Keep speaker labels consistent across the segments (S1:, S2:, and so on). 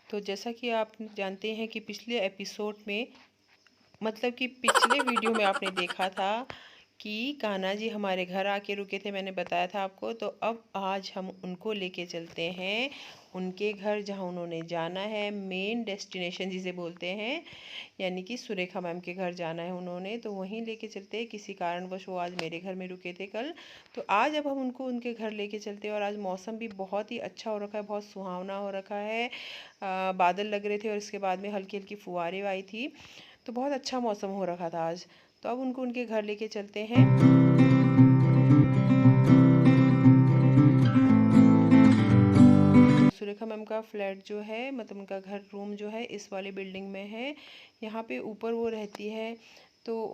S1: तो जैसा कि आप जानते हैं कि पिछले एपिसोड में मतलब कि पिछले वीडियो में आपने देखा था कि कान्हा जी हमारे घर आके रुके थे, मैंने बताया था आपको। तो अब आज हम उनको लेके चलते हैं उनके घर, जहाँ उन्होंने जाना है, मेन डेस्टिनेशन जिसे बोलते हैं, यानी कि सुरेखा मैम के घर जाना है उन्होंने। तो वहीं लेके चलते हैं। किसी कारणवश वो आज मेरे घर में रुके थे कल, तो आज अब हम उनको उनके घर लेके चलते हैं। और आज मौसम भी बहुत ही अच्छा हो रखा है, बहुत सुहावना हो रखा है। बादल लग रहे थे और इसके बाद में हल्की हल्की फुहारें आई थी, तो बहुत अच्छा मौसम हो रखा था आज। तो अब उनको उनके घर लेके चलते हैं। तो सुरेखा मैम का फ्लैट जो है, मतलब उनका घर रूम जो है, इस वाली बिल्डिंग में है। यहाँ पे ऊपर वो रहती है। तो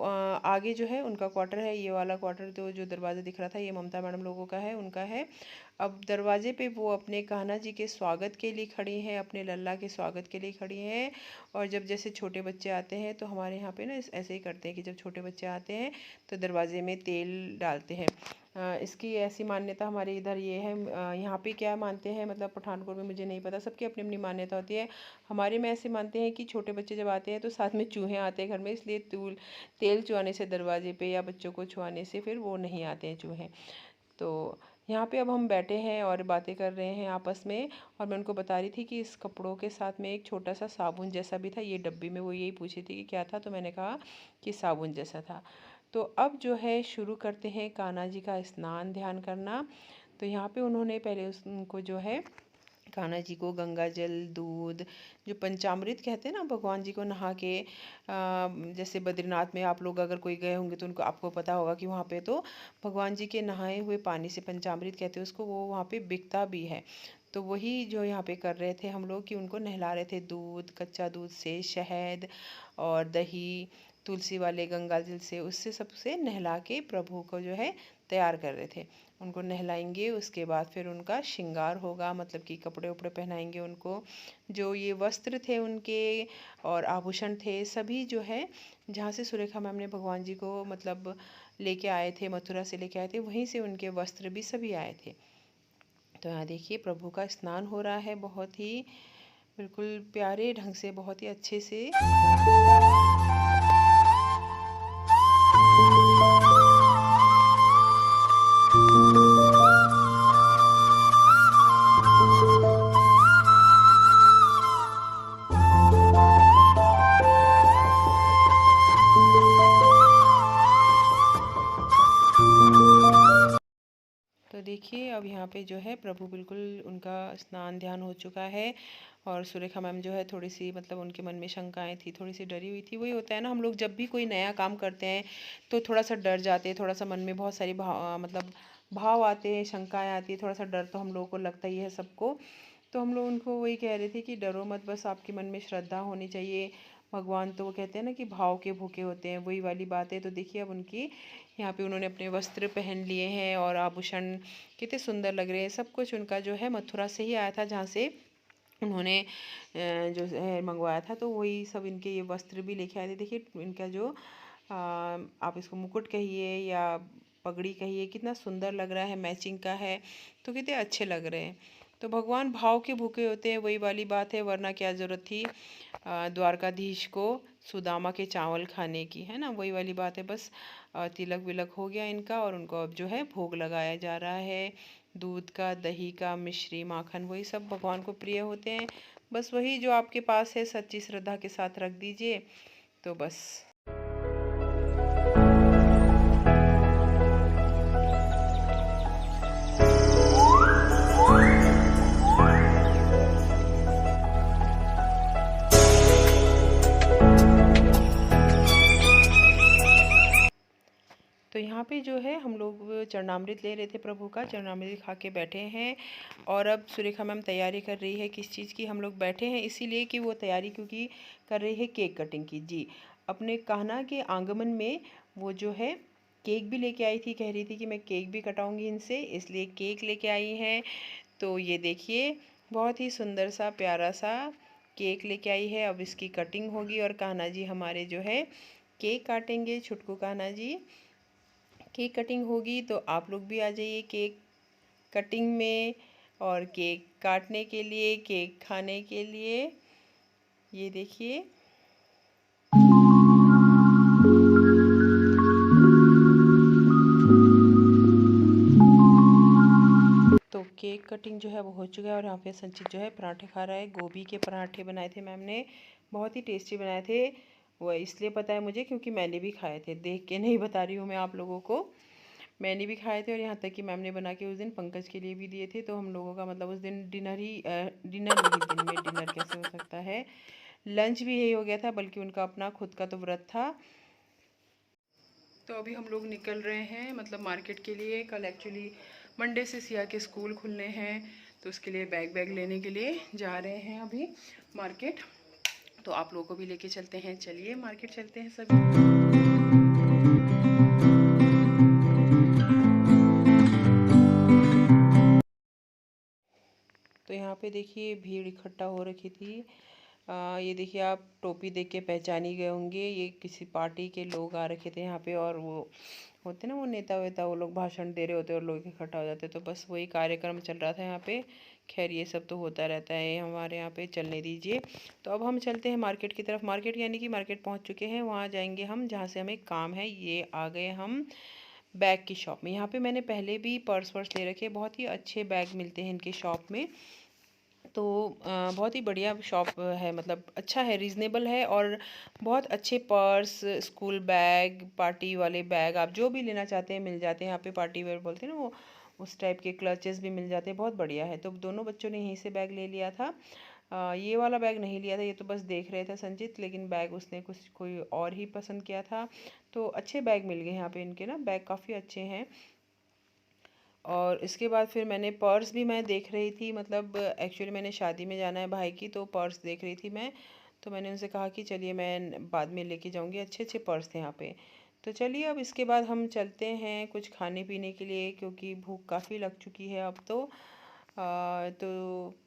S1: आगे जो है उनका क्वार्टर है, ये वाला क्वार्टर। तो जो दरवाज़ा दिख रहा था ये ममता मैडम लोगों का है, उनका है। अब दरवाजे पे वो अपने कान्हा जी के स्वागत के लिए खड़ी हैं, अपने लल्ला के स्वागत के लिए खड़ी हैं। और जब जैसे छोटे बच्चे आते हैं तो हमारे यहाँ पे ना ऐसे ही करते हैं कि जब छोटे बच्चे आते हैं तो दरवाजे में तेल डालते हैं। इसकी ऐसी मान्यता हमारे इधर ये है। यहाँ पे क्या मानते हैं, मतलब पठानकोट में मुझे नहीं पता, सबकी अपनी अपनी मान्यता होती है। हमारे में ऐसे मानते हैं कि छोटे बच्चे जब आते हैं तो साथ में चूहे आते हैं घर में, इसलिए तेल चुहाने से दरवाजे पे या बच्चों को छुआने से फिर वो नहीं आते हैं चूहे। तो यहाँ पे अब हम बैठे हैं और बातें कर रहे हैं आपस में। और मैं उनको बता रही थी कि इस कपड़ों के साथ में एक छोटा सा साबुन जैसा भी था ये डब्बी में। वो यही पूछी थी कि क्या था, तो मैंने कहा कि साबुन जैसा था। तो अब जो है शुरू करते हैं कान्हा जी का स्नान ध्यान करना। तो यहाँ पे उन्होंने पहले उनको जो है कान्हा जी को गंगा जल, दूध, जो पंचामृत कहते हैं ना, भगवान जी को नहा के, जैसे बद्रीनाथ में आप लोग अगर कोई गए होंगे तो उनको आपको पता होगा कि वहाँ पे तो भगवान जी के नहाए हुए पानी से, पंचामृत कहते हैं उसको, वो वहाँ पे बिकता भी है। तो वही जो यहाँ पे कर रहे थे हम लोग कि उनको नहला रहे थे दूध, कच्चा दूध से, शहद और दही, तुलसी वाले गंगा जल से, उससे सबसे नहला के प्रभु को जो है तैयार कर रहे थे। उनको नहलाएंगे, उसके बाद फिर उनका श्रृंगार होगा, मतलब कि कपड़े उपड़े पहनाएंगे उनको। जो ये वस्त्र थे उनके और आभूषण थे सभी जो है, जहाँ से सुरेखा मैम ने भगवान जी को मतलब लेके आए थे, मथुरा से लेके आए थे, वहीं से उनके वस्त्र भी सभी आए थे। तो यहाँ देखिए प्रभु का स्नान हो रहा है, बहुत ही बिल्कुल प्यारे ढंग से, बहुत ही अच्छे से। तो देखिए अब यहाँ पे जो है प्रभु बिल्कुल उनका स्नान ध्यान हो चुका है। और सुरेखा मैम जो है थोड़ी सी, मतलब उनके मन में शंकाएं थी, थोड़ी सी डरी हुई थी। वही होता है ना, हम लोग जब भी कोई नया काम करते हैं तो थोड़ा सा डर जाते हैं, थोड़ा सा मन में बहुत सारी मतलब भाव आते हैं, शंकाएं आती है, थोड़ा सा डर तो हम लोगों को लगता ही है सबको। तो हम लोग उनको वही कह रहे थे कि डरो मत, बस आपके मन में श्रद्धा होनी चाहिए। भगवान तो वो कहते हैं ना कि भाव के भूखे होते हैं, वही वाली बात है। तो देखिए अब उनकी यहाँ पे उन्होंने अपने वस्त्र पहन लिए हैं और आभूषण कितने सुंदर लग रहे हैं। सब कुछ उनका जो है मथुरा से ही आया था, जहाँ से उन्होंने जो है मंगवाया था। तो वही सब इनके ये वस्त्र भी लेके आए थे। देखिए इनका जो आप इसको मुकुट कहिए या पगड़ी कहिए, कितना सुंदर लग रहा है, मैचिंग का है, तो कितने अच्छे लग रहे हैं। तो भगवान भाव के भूखे होते हैं, वही वाली बात है, वरना क्या ज़रूरत थी द्वारकाधीश को सुदामा के चावल खाने की, है ना, वही वाली बात है। बस तिलक विलक हो गया इनका और उनको अब जो है भोग लगाया जा रहा है। दूध का, दही का, मिश्री, माखन, वही सब भगवान को प्रिय होते हैं। बस वही जो आपके पास है सच्ची श्रद्धा के साथ रख दीजिए, तो बस। तो यहाँ पे जो है हम लोग चरणामृत ले रहे थे, प्रभु का चरणामृत खा के बैठे हैं। और अब सुरेखा मैम तैयारी कर रही है किस चीज़ की। हम लोग बैठे हैं इसीलिए कि वो तैयारी क्योंकि कर रही है केक कटिंग की। जी, अपने कान्हा के आंगन में वो जो है केक भी लेके आई थी, कह रही थी कि मैं केक भी कटाऊंगी इनसे, इसलिए केक लेके आई हैं। तो ये देखिए बहुत ही सुंदर सा प्यारा सा केक लेके आई है। अब इसकी कटिंग होगी और कान्हा जी हमारे जो है केक काटेंगे, छुटकू कान्हा जी। केक कटिंग होगी तो आप लोग भी आ जाइए केक कटिंग में और केक काटने के लिए, केक खाने के लिए। ये देखिए। तो केक कटिंग जो है वो हो चुका है और यहाँ पे संचित जो है पराठे खा रहा है। गोभी के पराठे बनाए थे मैम ने, बहुत ही टेस्टी बनाए थे। वो इसलिए पता है मुझे क्योंकि मैंने भी खाए थे, देख के नहीं बता रही हूँ मैं आप लोगों को। मैंने भी खाए थे और यहाँ तक कि मैम ने बना के उस दिन पंकज के लिए भी दिए थे। तो हम लोगों का मतलब उस दिन डिनर ही डिनर नहीं, दिन में डिनर कैसे हो सकता है, लंच भी यही हो गया था, बल्कि उनका अपना खुद का तो व्रत था। तो अभी हम लोग निकल रहे हैं मतलब मार्केट के लिए। कल एक्चुअली मंडे से सिया के स्कूल खुलने हैं, तो उसके लिए बैग लेने के लिए जा रहे हैं अभी मार्केट। तो आप लोगों को भी लेके चलते हैं, चलिए मार्केट चलते हैं सभी। तो यहाँ पे देखिए भीड़ इकट्ठा हो रखी थी। ये देखिए, आप टोपी देख के पहचान ही गए होंगे, ये किसी पार्टी के लोग आ रखे थे यहाँ पे। और वो होते ना वो नेता वेता, वो लोग भाषण दे रहे होते और लोग इकट्ठा हो जाते, तो बस वही कार्यक्रम चल रहा था यहाँ पे। खैर ये सब तो होता रहता है हमारे यहाँ पे, चलने दीजिए। तो अब हम चलते हैं मार्केट की तरफ। मार्केट यानी कि मार्केट पहुँच चुके हैं, वहाँ जाएंगे हम जहाँ से हमें काम है। ये आ गए हम बैग की शॉप में। यहाँ पे मैंने पहले भी पर्स वर्स ले रखे, बहुत ही अच्छे बैग मिलते हैं इनके शॉप में। तो बहुत ही बढ़िया शॉप है, मतलब अच्छा है, रीज़नेबल है। और बहुत अच्छे पर्स, स्कूल बैग, पार्टी वाले बैग, आप जो भी लेना चाहते हैं मिल जाते हैं यहाँ पे। पार्टी वेयर बोलते हैं ना वो, उस टाइप के क्लचेस भी मिल जाते हैं, बहुत बढ़िया है। तो दोनों बच्चों ने यहीं से बैग ले लिया था। ये वाला बैग नहीं लिया था, ये तो बस देख रहे थे संजीत, लेकिन बैग उसने कुछ कोई और ही पसंद किया था। तो अच्छे बैग मिल गए यहाँ पे इनके ना, बैग काफ़ी अच्छे हैं। और इसके बाद फिर मैंने पर्स भी मैं देख रही थी, मतलब एक्चुअली मैंने शादी में जाना है भाई की, तो पर्स देख रही थी मैं। तो मैंने उनसे कहा कि चलिए मैं बाद में लेके जाऊंगी, अच्छे अच्छे पर्स थे यहाँ पे। तो चलिए अब इसके बाद हम चलते हैं कुछ खाने पीने के लिए, क्योंकि भूख काफ़ी लग चुकी है अब तो। तो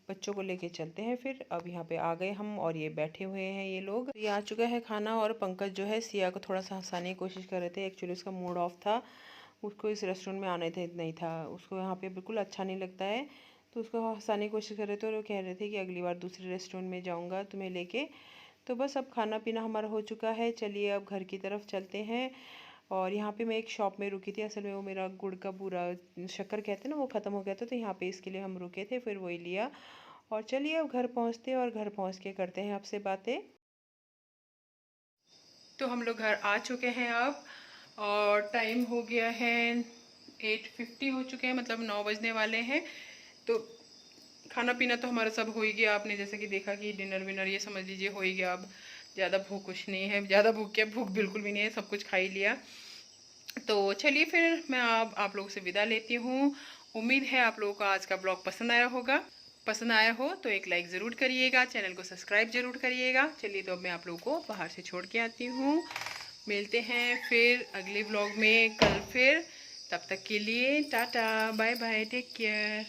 S1: बच्चों को लेके चलते हैं फिर। अब यहाँ पे आ गए हम और ये बैठे हुए हैं ये लोग। ये आ चुका है खाना, और पंकज जो है सिया को थोड़ा सा हंसाने की कोशिश कर रहे थे, एक्चुअली उसका मूड ऑफ था। उसको इस रेस्टोरेंट में आने थे नहीं था, उसको यहाँ पे बिल्कुल अच्छा नहीं लगता है। तो उसको हंसाने की कोशिश कर रहे थे और वो कह रहे थे कि अगली बार दूसरे रेस्टोरेंट में जाऊँगा तुम्हें लेके। तो बस अब खाना पीना हमारा हो चुका है, चलिए अब घर की तरफ चलते हैं। और यहाँ पे मैं एक शॉप में रुकी थी, असल में वो मेरा गुड़ का पूरा शक्कर कहते हैं ना, वो ख़त्म हो गया था, तो यहाँ पे इसके लिए हम रुके थे, फिर वही लिया। और चलिए अब घर पहुँचते हैं और घर पहुँच के करते हैं आपसे बातें। तो हम लोग घर आ चुके हैं अब, और टाइम हो गया है 8:50 हो चुके हैं, मतलब 9 बजने वाले हैं। तो खाना पीना तो हमारा सब हो ही गया, आपने जैसे कि देखा कि डिनर विनर ये समझ लीजिए हो ही गया। अब ज़्यादा भूख कुछ नहीं है, ज़्यादा भूख क्या, भूख बिल्कुल भी नहीं है, सब कुछ खा ही लिया। तो चलिए फिर मैं आप लोगों से विदा लेती हूँ। उम्मीद है आप लोगों को आज का ब्लॉग पसंद आया होगा। पसंद आया हो तो एक लाइक ज़रूर करिएगा, चैनल को सब्सक्राइब ज़रूर करिएगा। चलिए तो अब मैं आप लोगों को बाहर से छोड़ के आती हूँ। मिलते हैं फिर अगले ब्लॉग में कल फिर। तब तक के लिए tata bye bye, take care.